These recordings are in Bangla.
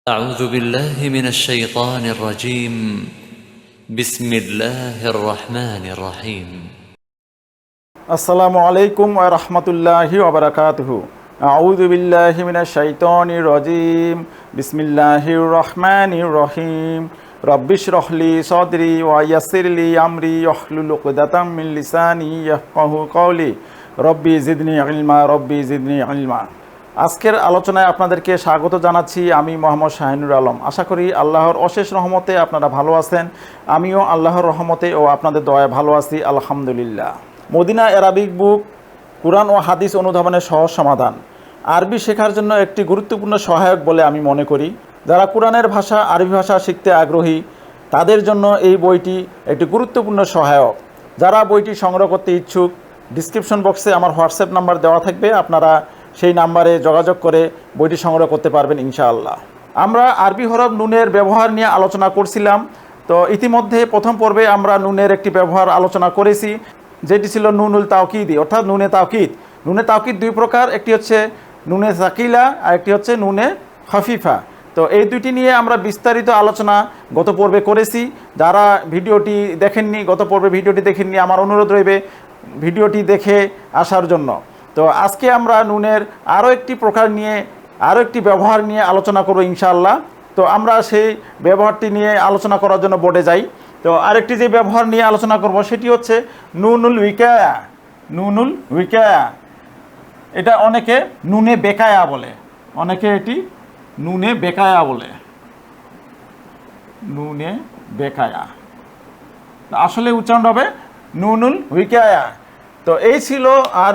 أعوذ بالله من الشيطان الرجيم بسم الله الرحمن الرحيم আসসালামু আলাইকুম ওয়া রাহমাতুল্লাহি ওয়া বারাকাতুহু। আউযু বিল্লাহি মিনাশ শাইতানির রাজীম। বিসমিল্লাহির রহমানির রহিম। রব্বিশরাহ লি সাদরি ওয়া ইয়াসসির লি আমরি ওয়াহলুল উকদাতাম মিন লিসানি ইয়াফকাহু কওলি। রব্বি জিদনি ইলমা, রব্বি জিদনি ইলমা। আজকের আলোচনায় আপনাদেরকে স্বাগত জানাচ্ছি। আমি মোহাম্মদ শাহিনুর আলম। আশা করি আল্লাহর অশেষ রহমতে আপনারা ভালো আছেন। আমিও আল্লাহর রহমতে ও আপনাদের দয়ায় ভালো আছি, আলহামদুলিল্লাহ। মদিনা অ্যারাবিক বুক কুরআন ও হাদিস অনুধাবনের সহজ সমাধান আরবি শেখার জন্য একটি গুরুত্বপূর্ণ সহায়ক বলে আমি মনে করি। যারা কুরআনের ভাষা আরবি ভাষা শিখতে আগ্রহী তাদের জন্য এই বইটি একটি গুরুত্বপূর্ণ সহায়ক। যারা বইটি সংগ্রহ করতে ইচ্ছুক, ডিসক্রিপশন বক্সে আমার হোয়াটসঅ্যাপ নাম্বার দেওয়া থাকবে, আপনারা সেই নাম্বারে যোগাযোগ করে বইটি সংগ্রহ করতে পারবেন ইনশাআল্লাহ। আমরা আরবি হরফ নুনের ব্যবহার নিয়ে আলোচনা করছিলাম। তো ইতিমধ্যে প্রথম পর্বে আমরা নুনের একটি ব্যবহার আলোচনা করেছি, যেটি ছিল নুনুল তাওকিদি, অর্থাৎ নুনে তাওকিদ। নুনে তাওকিদ দুই প্রকার, একটি হচ্ছে নুনে সাকিলা আর একটি হচ্ছে নুনে খফিফা। তো এই দুইটি নিয়ে আমরা বিস্তারিত আলোচনা গত পর্বে করেছি। যারা ভিডিওটি দেখেননি, গত পর্বে ভিডিওটি দেখেননি, আমার অনুরোধ রইবে ভিডিওটি দেখে আসার জন্য। তো আজকে আমরা নুনের আরও একটি প্রকার নিয়ে, আরও একটি ব্যবহার নিয়ে আলোচনা করব ইনশাআল্লাহ। তো আমরা সেই ব্যবহারটি নিয়ে আলোচনা করার জন্য বোর্ডে যাই। তো আরেকটি যে ব্যবহার নিয়ে আলোচনা করব সেটি হচ্ছে নুনুল উইকায়া। নুনুল উইকায়া, এটা অনেকে নুনে বেকায়া বলে, অনেকে এটি নুনে বেকায়া বলে। নুনে বেকায়া আসলে উচ্চারণ হবে নুনুল উইকায়া। তো এই ছিল আর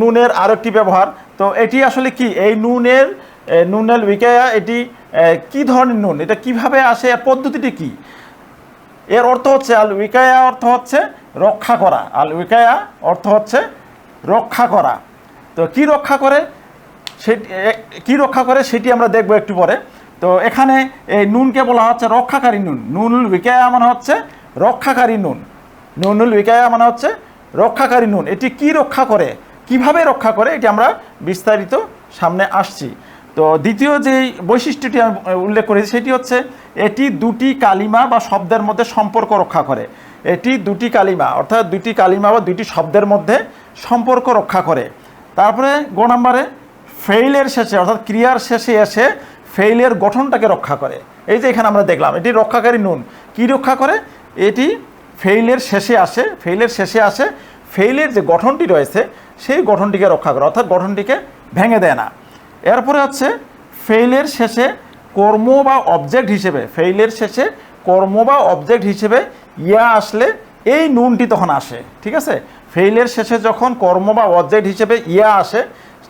নুনের আরও একটি ব্যবহার। তো এটি আসলে কি, এই নুনেল উইকায়া এটি কি ধরনের নুন, এটা কিভাবে আসে, এর পদ্ধতিটি কি? এর অর্থ হচ্ছে আল উইকায়া অর্থ হচ্ছে রক্ষা করা। আল উইকায়া অর্থ হচ্ছে রক্ষা করা। তো কি রক্ষা করে সেটি আমরা দেখব একটু পরে। তো এখানে এই নুনকে বলা হচ্ছে রক্ষাকারী নুন। নুনুল উইকায়া মানে হচ্ছে রক্ষাকারী নুন। নুনুল উইকায়া মানে হচ্ছে রক্ষাকারী নুন। এটি কি রক্ষা করে, কিভাবে রক্ষা করে, এটি আমরা বিস্তারিত সামনে আসছি। তো দ্বিতীয় যেই বৈশিষ্ট্যটি আমি উল্লেখ করেছি সেটি হচ্ছে এটি দুটি কালিমা বা শব্দের মধ্যে সম্পর্ক রক্ষা করে। এটি দুটি কালিমা, অর্থাৎ দুটি কালিমা বা দুটি শব্দের মধ্যে সম্পর্ক রক্ষা করে। তারপরে গ নম্বরে ফেইলের শেষে, অর্থাৎ ক্রিয়ার শেষে এসে ফেইলের গঠনটাকে রক্ষা করে। এই যে এখানে আমরা দেখলাম এটি রক্ষাকারী নুন। কি রক্ষা করে? এটি ফেইলের শেষে আসে, ফেইলের যে গঠনটি রয়েছে সেই গঠনটিকে রক্ষা করে, অর্থাৎ গঠনটিকে ভেঙে দেয় না। এরপরে হচ্ছে ফেইলের শেষে কর্ম বা অবজেক্ট হিসেবে ইয়া আসলে এই নুনটি তখন আসে। ঠিক আছে, ফেইলের শেষে যখন কর্ম বা অবজেক্ট হিসেবে ইয়া আসে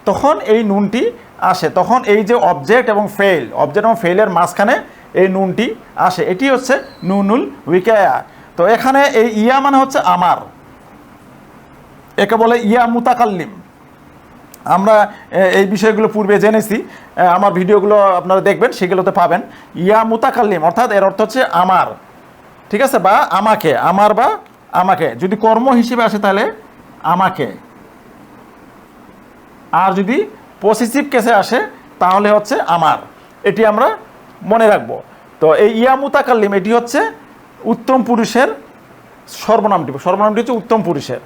তখন এই নুনটি আসে, তখন এই যে অবজেক্ট এবং ফেইলের মাঝখানে এই নুনটি আসে। এটি হচ্ছে নুনুল উইকায়া। তো এখানে এই ইয়া মানে হচ্ছে আমার, একে বলে ইয়া মুতাকাল্লিম। আমরা এই বিষয়গুলো পূর্বে জেনেছি, আমার ভিডিওগুলো আপনারা দেখবেন, সেগুলোতে পাবেন। ইয়া মুতাকাল্লিম অর্থাৎ এর অর্থ হচ্ছে আমার, ঠিক আছে, বা আমাকে, আমার বা আমাকে। যদি কর্ম হিসেবে আসে তাহলে আমাকে, আর যদি পসেসিভ কেসে আসে তাহলে হচ্ছে আমার। এটি আমরা মনে রাখবো। তো এই ইয়া মুতাকাল্লিম এটি হচ্ছে উত্তম পুরুষের সর্বনামটি হচ্ছে উত্তম পুরুষের,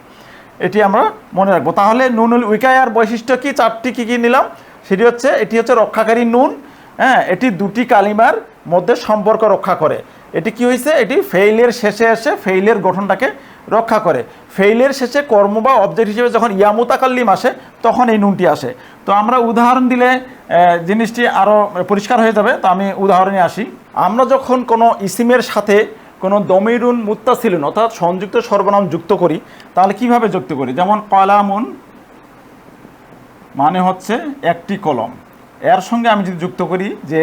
এটি আমরা মনে রাখবো। তাহলে নুনুল উইকায়ার বৈশিষ্ট্য কি, চারটি কী নিলাম, সেটি হচ্ছে এটি হচ্ছে রক্ষাকারী নুন। হ্যাঁ, এটি দুটি কালিমার মধ্যে সম্পর্ক রক্ষা করে। এটি কি হয়েছে, এটি ফেইলের শেষে এসে ফেইলের গঠনটাকে রক্ষা করে। ফেইলের শেষে কর্ম বা অবজেক্ট হিসেবে যখন ইয়া মুতাকাল্লিম আসে তখন এই নুনটি আসে। তো আমরা উদাহরণ দিলে জিনিসটি আরও পরিষ্কার হয়ে যাবে। তো আমি উদাহরণে আসি। আমরা যখন কোনো ইসিমের সাথে কোনো দমিরুন মুত্তাসিলুন অর্থাৎ সংযুক্ত সর্বনাম যুক্ত করি তাহলে কিভাবে যুক্ত করি? যেমন কলামুন মানে হচ্ছে একটি কলম, এর সঙ্গে আমি যদি যুক্ত করি যে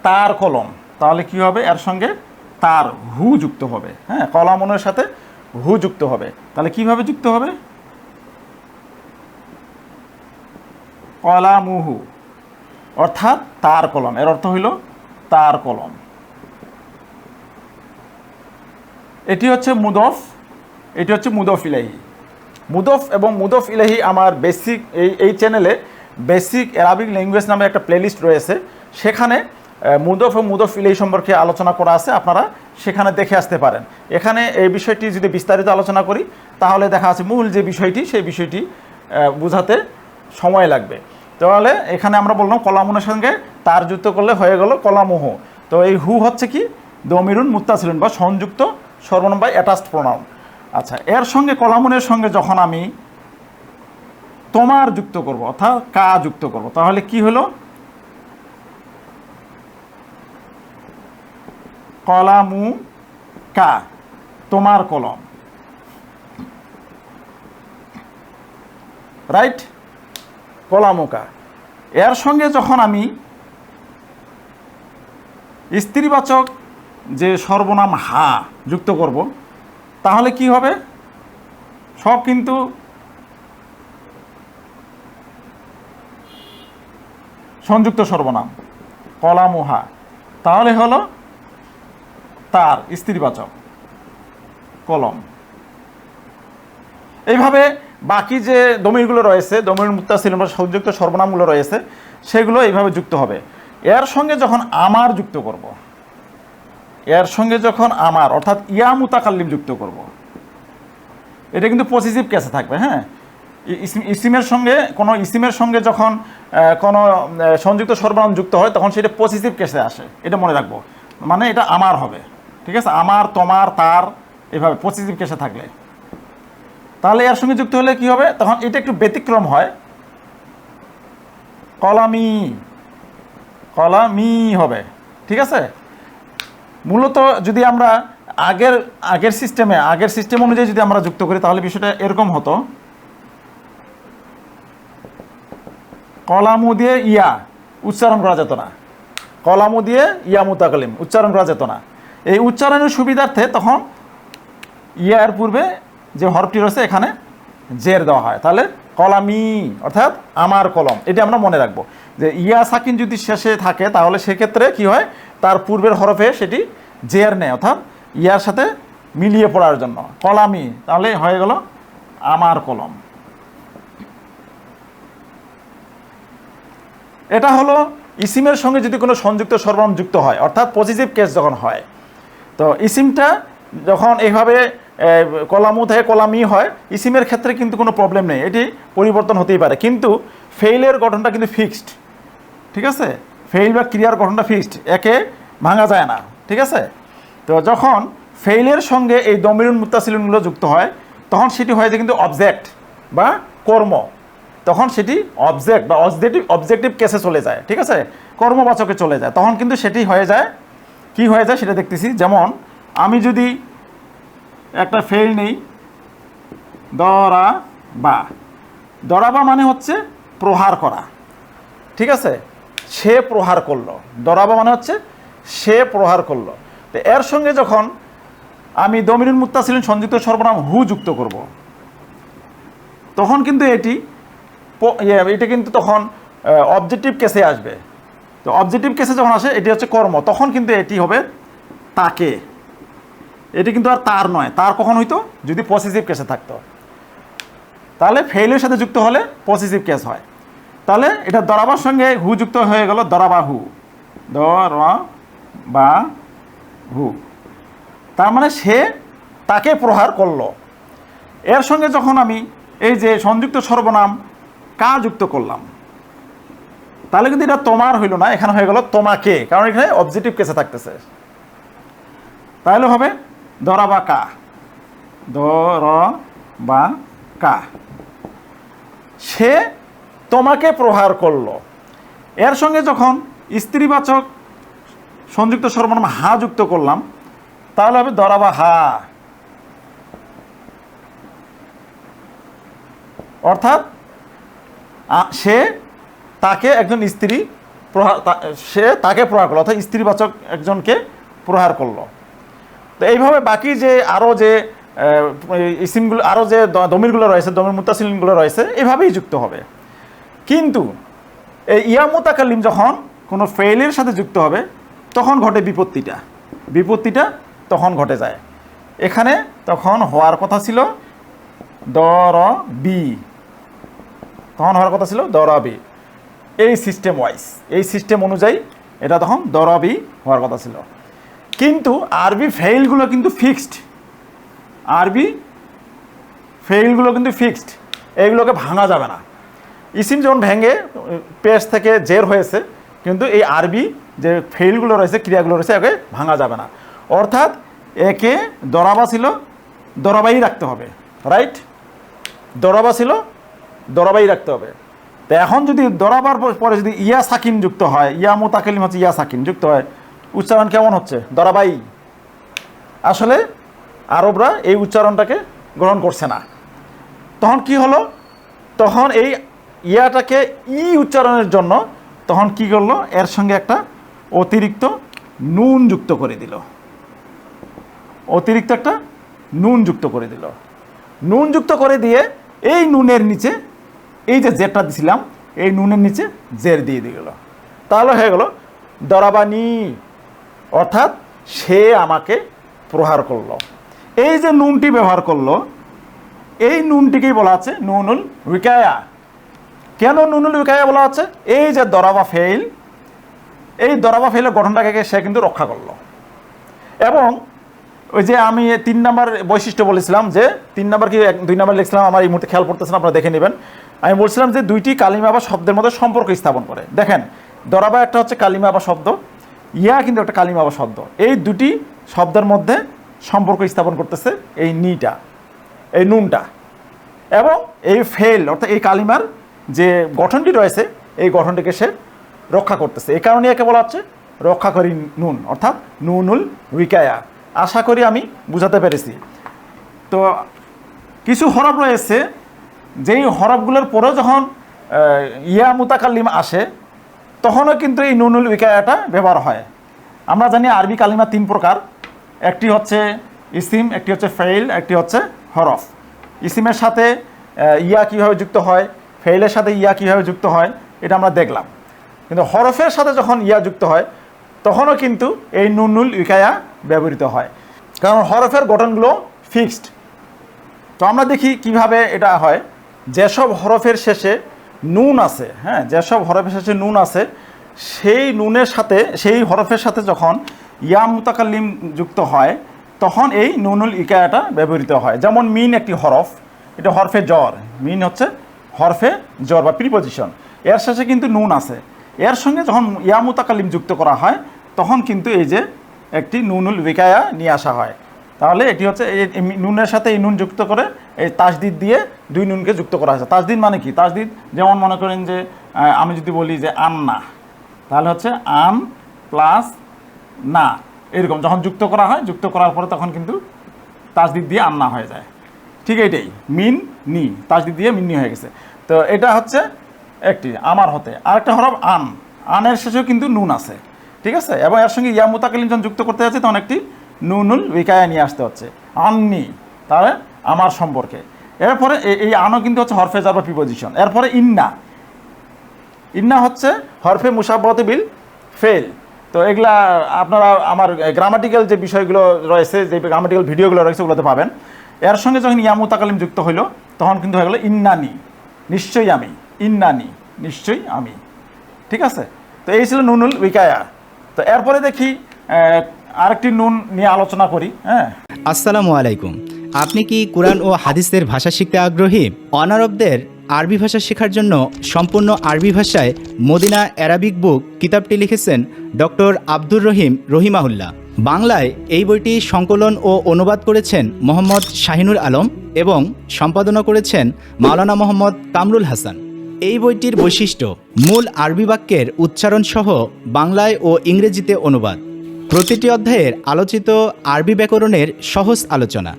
তার কলম, তাহলে কি হবে? এর সঙ্গে তার হু যুক্ত হবে। হ্যাঁ, কলামুনের সাথে হু যুক্ত হবে। তাহলে কিভাবে যুক্ত হবে? কলামুহু অর্থাৎ তার কলম, এর অর্থ হইল তার কলম। এটি হচ্ছে মুদফ, এটি হচ্ছে মুদফ ইলাইহি। মুদফ এবং মুদফ ইলাইহি আমার বেসিক এই চ্যানেলে বেসিক অ্যারাবিক ল্যাঙ্গুয়েজ নামে একটা প্লেলিস্ট রয়েছে, সেখানে মুদফ ও মুদফ ইলাইহি সম্পর্কে আলোচনা করা আছে, আপনারা সেখানে দেখে আসতে পারেন। এখানে এই বিষয়টি যদি বিস্তারিত আলোচনা করি তাহলে দেখা আছে মূল যে বিষয়টি সেই বিষয়টি বোঝাতে সময় লাগবে। তাহলে এখানে আমরা বললাম কলামুনের সঙ্গে তার যুক্ত করলে হয়ে গেল কলামুহ। তো এই হু হচ্ছে কি দমিরুন মুত্তাসিলুন বা সংযুক্ত সর্বনাম বা অ্যাটাচড প্রোনাউন। আচ্ছা, এর সঙ্গে কলামুনের সঙ্গে যখন আমি তোমার যুক্ত করব অর্থাৎ কা যুক্ত করব তাহলে কি হলো কলামু কা, তোমার কলম, রাইট, কলামু কা। এর সঙ্গে যখন আমি স্ত্রীবাচক যে সর্বনাম হা যুক্ত করব তাহলে কি হবে, সব কিন্তু সংযুক্ত সর্বনাম কলামুহা, তাহলে হলো তার স্ত্রীবাচক কলম। এইভাবে বাকি যে দমিরগুলো রয়েছে, দমির মুত্তাসিল বা সংযুক্ত সর্বনামগুলো রয়েছে সেগুলো এইভাবে যুক্ত হবে। এর সঙ্গে যখন আমার যুক্ত করব, এর সঙ্গে যখন আমার অর্থাৎ ইয়া মুতাকাল্লিম যুক্ত করব, এটা কিন্তু পজিটিভ কেসে থাকবে। হ্যাঁ, ইসিমের সঙ্গে কোনো ইসিমের সঙ্গে যখন কোনো সংযুক্ত সর্বনাম যুক্ত হয় তখন সেটা পজিটিভ কেসে আসে, এটা মনে রাখবো। মানে এটা আমার হবে, ঠিক আছে, আমার, তোমার, তার, এভাবে পজিটিভ কেসে থাকলে। তাহলে এর সঙ্গে যুক্ত হলে কি হবে, তখন এটা একটু ব্যতিক্রম হয়, কলামি, কলামি হবে, ঠিক আছে। মূলত যদি আমরা আগের সিস্টেম অনুযায়ী যদি আমরা যুক্ত করি তাহলে বিষয়টা এরকম হতো, কলামু দিয়ে ইয়া উচ্চারণ করা যেত না, কলামু দিয়ে ইয়া মুতাকাল্লিম উচ্চারণ করা যেত না। এই উচ্চারণের সুবিধার্থে তখন ইয়ার পূর্বে যে হরফটি রয়েছে এখানে জের দেওয়া হয়, তাহলে কলামি অর্থাৎ আমার কলম, এটা আমরা মনে রাখবো যে ইয়া সাকিন যদি শেষে থাকে তাহলে সেক্ষেত্রে কি হয়, তার পূর্বের হরফে সেটি জের নেয়, অর্থাৎ ইয়ার সাথে মিলিয়ে পড়ার জন্য কলামি, তাহলে হয়ে গেল আমার কলম। এটা হলো ইসিমের সঙ্গে যদি কোনো সংযুক্ত সর্বনাম যুক্ত হয় অর্থাৎ পজিটিভ কেস যখন হয়। তো ইসিমটা যখন এইভাবে কলামু থেকে কলামি হয়, ইসিমের ক্ষেত্রে কিন্তু কোনো প্রবলেম নেই, এটি পরিবর্তন হতেই পারে, কিন্তু ফেইলের গঠনটা কিন্তু ফিক্সড, ঠিক আছে, ফেইল বা ক্রিয়ার গঠনটা ফিক্সড, একে ভাঙা যায় না, ঠিক আছে। তো যখন ফেইলের সঙ্গে এই দমিরুন মুত্তাসিলুনগুলো যুক্ত হয় তখন সেটি হয়ে যায় কিন্তু অবজেক্ট বা কর্ম, তখন সেটি অবজেক্ট বা অবজেক্টিভ কেসে চলে যায়, ঠিক আছে, কর্মবাচকে চলে যায়, তখন কিন্তু সেটি হয়ে যায়, কি হয়ে যায় সেটা দেখতেছি। যেমন আমি যদি একটা ফেইল নেই, দরাবা মানে হচ্ছে প্রহার করা, ঠিক আছে, সে প্রহার করলো, দরাবা মানে হচ্ছে সে প্রহার করলো। তো এর সঙ্গে যখন আমি দমিরুন মুত্তাসিলুন সংযুক্ত সর্বনাম হু যুক্ত করব তখন কিন্তু এটা কিন্তু তখন অবজেক্টিভ কেসে আসবে। তো অবজেক্টিভ কেসে যখন আসে এটি হচ্ছে কর্ম, তখন কিন্তু এটি হবে তাকে, এটি কিন্তু আর তার নয়, তার কখন হইতো যদি পজিটিভ কেসে থাকতো, তাহলে ফেইলের সাথে যুক্ত হলে পজিটিভ কেস হয়। তাহলে এটা দরাবার সঙ্গে হু যুক্ত হয়ে গেল দরাবাহু, দরাবাহু, তার মানে সে তাকে প্রহার করলো। এর সঙ্গে যখন আমি এই যে সংযুক্ত সর্বনাম কা যুক্ত করলাম তাহলে কিন্তু এটা তোমার হইল না, এখানে হয়ে গেল তোমাকে, কারণ এখানে অবজেক্টিভ কেসে থাকতেছে। তাহলে হবে দরাবা কা, দরাবা কা, সে তোমাকে প্রহার করলো। এর সঙ্গে যখন স্ত্রীবাচক সংযুক্ত সর্বনাম হা যুক্ত করলাম তাহলে হবে দরাবা হা, অর্থাৎ সে তাকে একজন স্ত্রী সে তাকে প্রহার করলো, অর্থাৎ স্ত্রীবাচক একজনকে প্রহার করলো। তো এইভাবে বাকি যে আরও যে ইসিমগুলো, আরও যে দমিরগুলো রয়েছে, দমির মুত্তাসিলগুলো রয়েছে, এভাবেই যুক্ত হবে। কিন্তু এই ইয়া মুতাকাল্লিম যখন কোনো ফেইলের সাথে যুক্ত হবে তখন ঘটে বিপত্তিটা তখন ঘটে যায়। এখানে তখন হওয়ার কথা ছিল দরবি, তখন হওয়ার কথা ছিল দরাবি। এই সিস্টেম অনুযায়ী এটা তখন দরাবি হওয়ার কথা ছিল। কিন্তু আরবি ফেইলগুলো কিন্তু ফিক্সড, আরবি ফেইলগুলো কিন্তু ফিক্সড, এইগুলোকে ভাঙা যাবে না। ইসিম যেমন ভেঙে পেশ থেকে জের হয়েছে, কিন্তু এই আরবি যে ফেইলগুলো রয়েছে, ক্রিয়াগুলো রয়েছে, একে ভাঙা যাবে না। অর্থাৎ একে দরাবা ছিল, দরাবাই রাখতে হবে, রাইট? দরাবা ছিল, দরাবাই রাখতে হবে। তো এখন যদি দরাবার পরে যদি ইয়া সাকিন যুক্ত হয়, ইয়া মুতাকাল্লিম হচ্ছে ইয়া সাকিন যুক্ত হয়, উচ্চারণ কেমন হচ্ছে? দরাবাই। আসলে আরবরা এই উচ্চারণটাকে গ্রহণ করছে না। তখন কি হলো? তখন এই ইয়াটাকে ই উচ্চারণের জন্য তখন কি করলো? এর সঙ্গে একটা অতিরিক্ত নুন যুক্ত করে দিল, অতিরিক্ত একটা নুন যুক্ত করে দিল। নুন যুক্ত করে দিয়ে এই নুনের নিচে এই যে জেরটা দিছিলাম, এই নুনের নিচে জের দিয়ে দিল। তাহলে হয়ে গেল দরাবানি, অর্থাৎ সে আমাকে প্রহার করলো। এই যে নুনটি ব্যবহার করলো, এই নুনটিকেই বলা আছে নুনুল উইকায়া। কেন নুনুল উইকায়া বলা আছে? এই যে দরাবা ফেইল, এই দরাবা ফেইলের গঠনটাকে সে কিন্তু রক্ষা করলো। এবং ওই যে আমি 3 নম্বর বৈশিষ্ট্য বলেছিলাম, যে 3 নম্বর কি 2 নম্বর লিখছিলাম, আমার এই মুহূর্তে খেয়াল পড়তেছে না, আপনারা দেখে নেবেন। আমি বলছিলাম যে দুইটি কালিমা বা শব্দের মধ্যে সম্পর্ক স্থাপন করে। দেখেন, দরাবা একটা হচ্ছে কালিমা বা শব্দ, ইয়া কিন্তু একটা কালিমা বা শব্দ। এই দুটি শব্দের মধ্যে সম্পর্ক স্থাপন করতেছে এই নিটা, এই নুনটা। এবং এই ফেল অর্থাৎ এই কালিমার যে গঠনটি রয়েছে, এই গঠনটিকে সে রক্ষা করতেছে। এই কারণে একে বলা হচ্ছে রক্ষাকারী নুন, অর্থাৎ নুনুল উইকায়া। আশা করি আমি বুঝাতে পেরেছি। তো কিছু হরফ রয়েছে, যেই হরফগুলোর পরেও যখন ইয়া মুতাকাল্লিম আসে, তখনও কিন্তু এই নুনুল উইকায়াটা ব্যবহার হয়। আমরা জানি আরবি কালিমা 3 প্রকার, একটি হচ্ছে ইসিম, একটি হচ্ছে ফেইল, একটি হচ্ছে হরফ। ইসিমের সাথে ইয়া কীভাবে যুক্ত হয়, ফেইলের সাথে ইয়া কীভাবে যুক্ত হয়, এটা আমরা দেখলাম। কিন্তু হরফের সাথে যখন ইয়া যুক্ত হয়, তখনও কিন্তু এই নুনুল উইকায়া ব্যবহৃত হয়, কারণ হরফের গঠনগুলো ফিক্সড। তো আমরা দেখি কিভাবে এটা হয়। যেসব হরফের শেষে নুন আছে, হ্যাঁ, যেসব হরফের শেষে নুন আছে, সেই নুনের সাথে, সেই হরফের সাথে যখন ইয়া মুতাকাল্লিম যুক্ত হয়, তখন এই নুনুল ইকায়াটা ব্যবহৃত হয়। যেমন মিন একটি হরফ, এটা হরফে জ্বর, মিন হচ্ছে হরফে জ্বর বা প্রিপোজিশন, এর শেষে কিন্তু নুন আছে। এর সঙ্গে যখন ইয়া মুতাকাল্লিম যুক্ত করা হয়, তখন কিন্তু এই যে একটি নুনুল উইকায়া নিয়ে আসা হয়। তাহলে এটি হচ্ছে এই নুনের সাথে এই নুন যুক্ত করে এই তাসদিদ দিয়ে 2 নুনকে যুক্ত করা হয়েছে। তাসদিদ মানে কি? তাসদিদ যেমন মনে করেন যে আমি যদি বলি যে আন্না, তাহলে হচ্ছে আন প্লাস না, এরকম যখন যুক্ত করা হয়, যুক্ত করার পরে তখন কিন্তু তাসদিদ দিয়ে আন্না হয়ে যায়। ঠিক এইটাই মিন নি, তাসদিদ দিয়ে মিন্নি হয়ে গেছে। তো এটা হচ্ছে একটি আমার হতে। আরেকটা হরফ আন, আনের শেষেও কিন্তু নুন আছে, ঠিক আছে? এবং এর সঙ্গে ইয়া মুতাকাল্লিম যখন যুক্ত করতে যাচ্ছে, তখন একটি নুনুল উইকায়া নিয়ে আসতে হচ্ছে, আননি, তাহলে আমার সম্পর্কে। এরপরে এই আনও কিন্তু হচ্ছে হরফে জ্বর বা প্রিপোজিশন। এরপরে ইন্না, ইন্না হচ্ছে হরফে মুশাব্বাহাত বিল ফেল। তো এগুলা আপনারা আমার গ্রামাটিক্যাল যে বিষয়গুলো রয়েছে, যে গ্রামাটিক্যাল ভিডিওগুলো রয়েছে, ওগুলোতে পাবেন। এর সঙ্গে যখন ইয়া মুতাকাল্লিম যুক্ত হইল, তখন কিন্তু হয়ে গেলো ইন্নানি, নিশ্চয়ই আমি, ইন্নানি, নিশ্চয়ই আমি, ঠিক আছে? তো এই ছিল নুনুল উইকায়া। তো এরপরে দেখি আরেকটি নুন নিয়ে আলোচনা করি। হ্যাঁ, আসসালামু আলাইকুম। আপনি কি কোরআন ও হাদিসের ভাষা শিখতে আগ্রহী? অনারবদের আরবি ভাষা শেখার জন্য সম্পূর্ণ আরবি ভাষায় মদিনা অ্যারাবিক বুক কিতাবটি লিখেছেন ডক্টর আব্দুর রহিম রহিমাহুল্লাহ। বাংলায় এই বইটি সংকলন ও অনুবাদ করেছেন মোহাম্মদ শাহিনুর আলম এবং সম্পাদনা করেছেন মাওলানা মোহাম্মদ কামরুল হাসান। এই বইটির বৈশিষ্ট্য মূল আরবি বাক্যের উচ্চারণ সহ বাংলায় ও ইংরেজিতে অনুবাদ, প্রতিটি অধ্যায়ের আলোচিত আরবি ব্যাকরণের সহজ আলোচনা,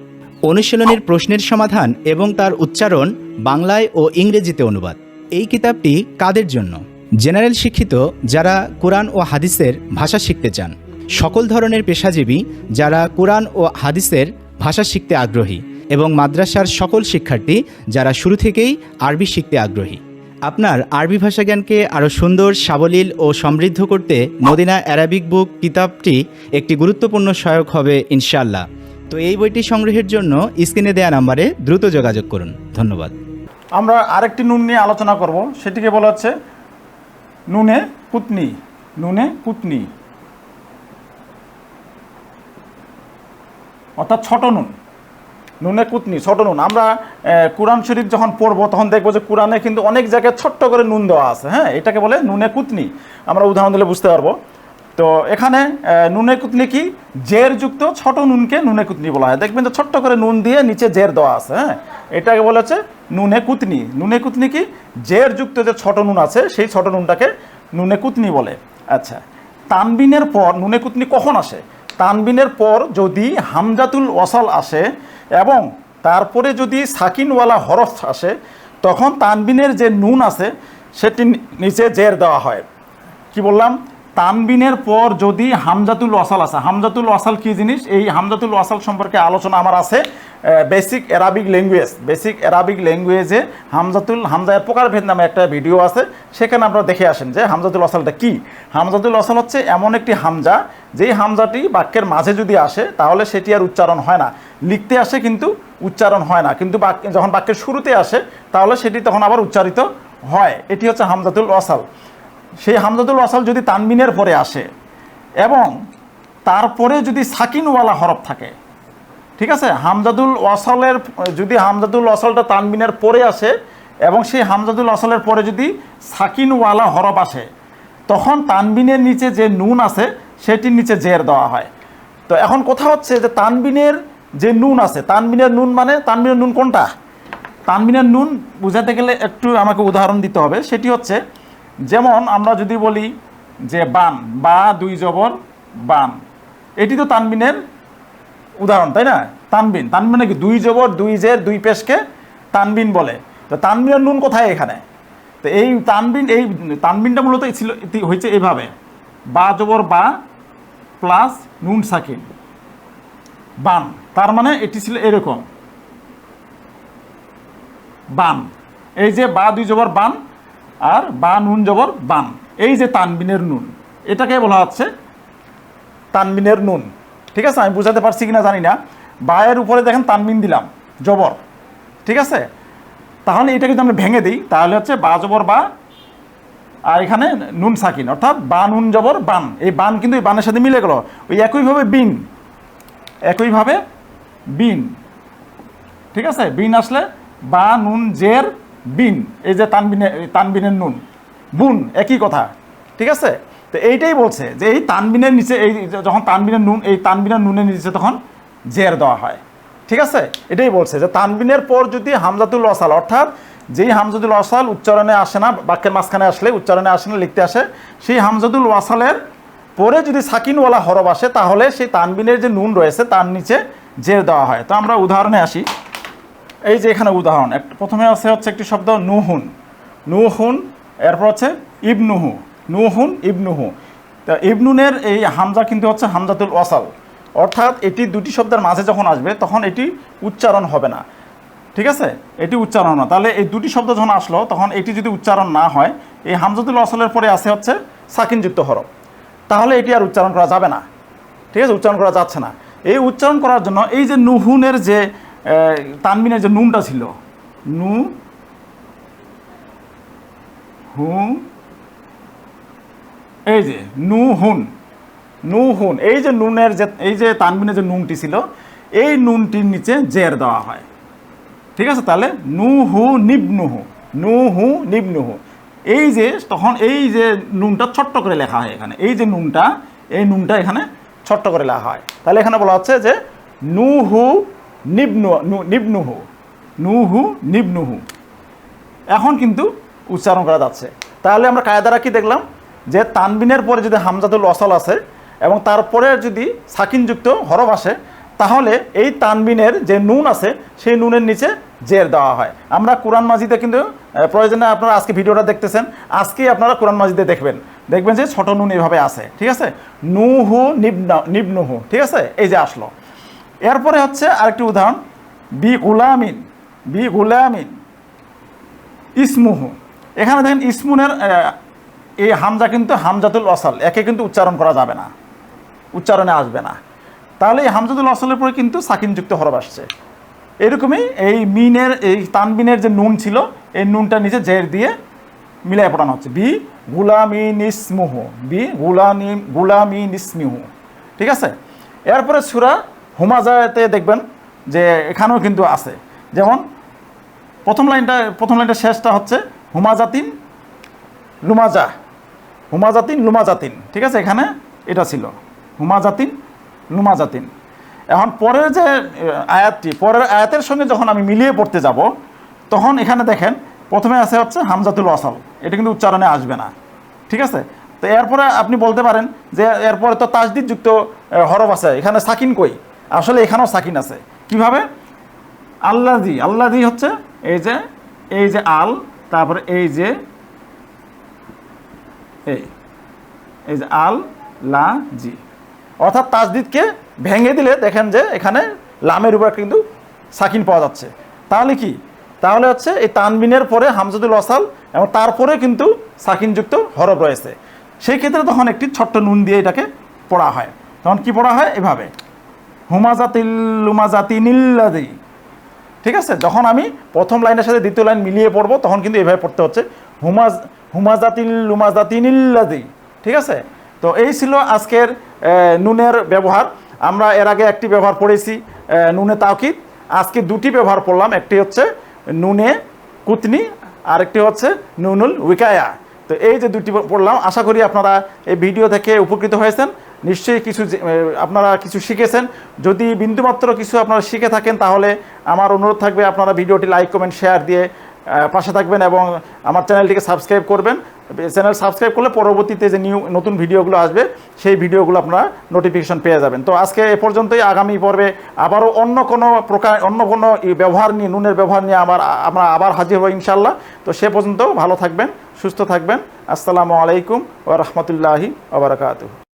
অনুশীলনের প্রশ্নের সমাধান এবং তার উচ্চারণ বাংলায় ও ইংরেজিতে অনুবাদ। এই কিতাবটি কাদের জন্য? জেনারেল শিক্ষিত যারা কোরআন ও হাদিসের ভাষা শিখতে চান, সকল ধরনের পেশাজীবী যারা কোরআন ও হাদিসের ভাষা শিখতে আগ্রহী, এবং মাদ্রাসার সকল শিক্ষার্থী যারা শুরু থেকেই আরবি শিখতে আগ্রহী। আপনার আরবি ভাষা জ্ঞানকে আরও সুন্দর, সাবলীল ও সমৃদ্ধ করতে মদিনা অ্যারাবিক বুক কিতাবটি একটি গুরুত্বপূর্ণ সহায়ক হবে ইনশাআল্লাহ। তো এই বইটি সংগ্রহের জন্য স্ক্রিনে দেওয়া নাম্বারে দ্রুত যোগাযোগ করুন। ধন্যবাদ। আমরা আরেকটি নুন নিয়ে আলোচনা করব, সেটিকে বলা হচ্ছে নুনে কুতনি, নুনে কুতনি, অর্থাৎ ছোট নুন, নুনে কুতনি, ছোট নুন। আমরা কোরআন শরীফ যখন পড়বো তখন দেখবো যে কোরআনে কিন্তু অনেক জায়গায় ছোট্ট করে নুন দেওয়া আছে, হ্যাঁ, এটাকে বলে নুনে কুতনি। আমরা উদাহরণ দিলে বুঝতে পারবো। তো এখানে নুনে কুতনি কি, জের যুক্ত ছোট নুনকে নুনে কুতনি বলা হয়। দেখবেন যে ছোট্ট করে নুন দিয়ে নিচে জের দেওয়া আছে, হ্যাঁ, এটাকে বলা হচ্ছে নুনে কুতনি। নুনে কুতনি কি, জের যুক্ত যে ছোট নুন আছে সেই ছোট নুনটাকে নুনে কুতনি বলে। আচ্ছা, তানবিনের পর নুনে কুতনি কখন আসে? তানবিনের পর যদি হামজাতুল ওয়াসাল আসে এবং তারপরে যদি সাকিনওয়ালা হরফ আসে, তখন তানবিনের যে নুন আছে সেটি নিচে জের দেওয়া হয়। কি বললাম? তানবিনের পর যদি হামজাতুল ওয়াসাল আসে। হামজাতুল ওয়াসাল কী জিনিস? এই হামজাতুল ওয়াসাল সম্পর্কে আলোচনা আমার আছে basic Arabic language. Basic Arabic ল্যাঙ্গুয়েজে হামজায়ের প্রকারভেদ নামে একটা ভিডিও আছে, সেখানে আপনারা দেখে আসেন যে হামজাতুল ওয়াসালটা কী। হামজাতুল ওয়াসাল হচ্ছে এমন একটি হামজা, যেই হামজাটি বাক্যের মাঝে যদি আসে তাহলে সেটি আর উচ্চারণ হয় না, লিখতে আসে কিন্তু উচ্চারণ হয় না, কিন্তু যখন বাক্যের শুরুতে আসে তাহলে সেটি তখন আবার উচ্চারিত হয়। এটি হচ্ছে হামজাতুল ওয়াসাল। সেই হামজাতুল ওয়াসাল যদি তানবিনের পরে আসে এবং তারপরে যদি সাকিনওয়ালা হরফ থাকে, ঠিক আছে, হামজাতুল ওয়াসালের যদি হামজাতুল ওয়াসালটা তানবিনের পরে আসে এবং সেই হামজাতুল ওয়াসালের পরে যদি সাকিনওয়ালা হরফ আসে, তখন তানবিনের নিচে যে নুন আছে সেটির নিচে জের দেওয়া হয়। তো এখন কথা হচ্ছে যে তানবিনের যে নুন আছে, তানবিনের নুন মানে তানবিনের নুন কোনটা? তানবিনের নুন বোঝাতে গেলে একটু আমাকে উদাহরণ দিতে হবে। সেটি হচ্ছে, যেমন আমরা যদি বলি যে বান, বা দুই জবর বান, এটি তো তানবিনের উদাহরণ, তাই না? তানবিন, তানবিন মানে কি, দুই জবর দুই জের দুই পেশকে তানবিন বলে। তো তানবিনের নুন কোথায় এখানে? তো এই তানবিনটা মূলত ছিল হয়েছে এইভাবে, বা জবর বা প্লাস নুন সাকিন, বান। তার মানে এটি ছিল এরকম, বান, এই যে বা দুই জবর বান আর বা নুন জবর বান, এই যে তানবিনের নুন, এটাকে বলা হচ্ছে তানবিনের নুন। ঠিক আছে, আমি বুঝাতে পারছি কিনা জানি না। বায়ের উপরে দেখেন তানবিন দিলাম জবর, ঠিক আছে, তাহলে এটাকে যদি আমরা ভেঙে দিই তাহলে হচ্ছে বা জবর বা আর এখানে নুন সাকিন, অর্থাৎ বা নুন জবর বান। এই বান কিন্তু এই বানের সাথে মিলে গেল। ওই একইভাবে বিন, একইভাবে বিন, ঠিক আছে, বিন আসলে বা নুন জের বিন, এই যে তানবিনের নুন, বুন, একই কথা, ঠিক আছে। তো এইটাই বলছে যে এই তানবিনের নিচে, এই যখন তানবিনের নুন, এই তানবিনের নুনের নিচে তখন জের দেওয়া হয়, ঠিক আছে। এটাই বলছে যে তানবিনের পর যদি হামজাতুল ওয়াসাল, অর্থাৎ যেই হামজাতুল ওয়াসাল উচ্চারণে আসে না, বাক্যের মাঝখানে আসলে উচ্চারণে আসে না, লিখতে আসে, সেই হামজাতুল ওয়াসালের পরে যদি সাকিনওয়ালা হরফ আসে তাহলে সেই তানবিনের যে নুন রয়েছে তার নিচে জের দেওয়া হয়। তো আমরা উদাহরণে আসি। এই যে এখানে উদাহরণ, প্রথমে হচ্ছে একটি শব্দ নুহুন, নুহুন, এরপর হচ্ছে ইবনুহু, নুহুন ইবনুহু। তা ইবনুনের এই হামজা কিন্তু হচ্ছে হামজাতুল ওয়াসাল, অর্থাৎ এটি দুটি শব্দের মাঝে যখন আসবে তখন এটি উচ্চারণ হবে না, ঠিক আছে, এটি উচ্চারণ না। তাহলে এই দুটি শব্দ যখন আসলো তখন এটি যদি উচ্চারণ না হয়, এই হামজাতুল ওয়াসালের পরে আসে হচ্ছে সাকিনযুক্ত হরফ, তাহলে এটি আর উচ্চারণ করা যাবে না, ঠিক আছে, উচ্চারণ করা যাচ্ছে না। এই উচ্চারণ করার জন্য এই যে নুহুনের যে তানবিনের যে নুনটা ছিল, নু হু, এই যে নুহুন, নুহুন, এই যে নুনের যে এই যে তানবিনের যে নুনটি ছিল, এই নুনটির নিচে জের দেওয়া হয়, ঠিক আছে। তাহলে নুহু নিবনুহু, নুহু নিবনুহু, এই যে তখন এই যে নুনটা ছোট্ট করে লেখা হয় এখানে, এই যে নুনটা, এই নুনটা এখানে ছোট্ট করে লেখা হয়। তাহলে এখানে বলা হচ্ছে যে নুহু নিবনুহু, নুহু নিবনুহু, এখন কিন্তু উচ্চারণ করা যাচ্ছে। তাহলে আমরা কায়দারা কি দেখলাম যে তানবিনের পরে যদি হামজাতুল ওয়াসাল আসে এবং তারপরে যদি সাকিনযুক্ত হরফ আসে, তাহলে এই তানবিনের যে নুন আছে সেই নুনের নিচে জের দেওয়া হয়। আমরা কোরআন মাজিদে কিন্তু প্রয়োজনে আপনারা আজকে ভিডিওটা দেখতেছেন, আজকেই আপনারা কোরআন মাজিদে দেখবেন যে ছোট নুন এইভাবে আছে, ঠিক আছে, নুহু নিবনুহু, ঠিক আছে, এই যে আসলো। এরপরে হচ্ছে আরেকটি উদাহরণ, বি গুলামিন, বি গুলামিন ইসমুহু। এখানে দেখেন ইসমুনের এই হামজা কিন্তু হামজাতুল ওয়াসাল, একে কিন্তু উচ্চারণ করা যাবে না, উচ্চারণে আসবে না। তাহলে এই হামজাতুল ওয়াসালের পরে কিন্তু সাকিনযুক্ত হরফ আসছে। এরকমই এই মিনের, এই তানবিনের যে নুন ছিল, এই নুনটা নিচে জের দিয়ে মিলাই পড়ানো হচ্ছে, বি গুলামিন ইসমুহু, বি গুলামিন ইসমুহু। ঠিক আছে। এরপরে সূরা হুমাজাতে দেখবেন যে এখানেও কিন্তু আছে, যেমন প্রথম লাইনটা শেষটা হচ্ছে হুমাজাতিন লুমাজা, হুমাজাতিন লুমাজাতিন। ঠিক আছে, এখানে এটা ছিল হুমাজাতিন লুমাজাতিন। এখন পরের যে আয়াতটি, পরের আয়াতের সঙ্গে যখন আমি মিলিয়ে পড়তে যাব, তখন এখানে দেখেন প্রথমে আছে হচ্ছে হামজাতুল ওয়াসাল, এটা কিন্তু উচ্চারণে আসবে না। ঠিক আছে। তো এরপরে আপনি বলতে পারেন যে এরপরে তো তাসদিদ যুক্ত হরফ আছে, এখানে সাকিন কই? আসলে এখানেও সাকিন আছে। কিভাবে? আল্লাযী, আল্লাযী হচ্ছে এই যে আল, তারপরে এই যে আল লা জি, অর্থাৎ তাসদিদকে ভেঙে দিলে দেখেন যে এখানে লামের উপর কিন্তু সাকিন পাওয়া যাচ্ছে। তাহলে কি? তাহলে হচ্ছে এই তানবিনের পরে হামজাতুল ওয়াসাল এবং তারপরে কিন্তু সাকিনযুক্ত হরফ রয়েছে। সেই ক্ষেত্রে তখন একটি ছোট্ট নুন দিয়ে এটাকে পড়া হয়। তখন কি পড়া হয়? এভাবে হুমাজাতিল লুমাজাতিনিল্লাযী। ঠিক আছে। যখন আমি প্রথম লাইনের সাথে দ্বিতীয় লাইন মিলিয়ে পড়বো তখন কিন্তু এভাবে পড়তে হচ্ছে হুমাজাতিল লুমাজাতিনিল্লাযী। ঠিক আছে। তো এই ছিল আজকের নুনের ব্যবহার। আমরা এর আগে একটি ব্যবহার পড়েছি নুনে তাওকিদ, আজকে দুটি ব্যবহার পড়লাম, একটি হচ্ছে নুনে কুতনি আর একটি হচ্ছে নুনুল উইকায়া। তো এই যে দুটি পড়লাম, আশা করি আপনারা এই ভিডিও থেকে উপকৃত হয়েছেন, নিশ্চয়ই আপনারা কিছু শিখেছেন। যদি বিন্দুমাত্র কিছু আপনারা শিখে থাকেন তাহলে আমার অনুরোধ থাকবে আপনারা ভিডিওটি লাইক কমেন্ট শেয়ার দিয়ে পাশে থাকবেন এবং আমার চ্যানেলটিকে সাবস্ক্রাইব করবেন। চ্যানেল সাবস্ক্রাইব করলে পরবর্তীতে যে নতুন ভিডিওগুলো আসবে সেই ভিডিওগুলো আপনারা নোটিফিকেশন পেয়ে যাবেন। তো আজকে এ পর্যন্তই। আগামী পর্বে আবারও অন্য কোনো ব্যবহার নিয়ে, নুনের ব্যবহার নিয়ে আমরা আবার হাজির হব ইনশাআল্লাহ। তো সে পর্যন্ত ভালো থাকবেন, সুস্থ থাকবেন। আসসালামু আলাইকুম ওয়া রাহমাতুল্লাহি ওয়া বারাকাতুহু।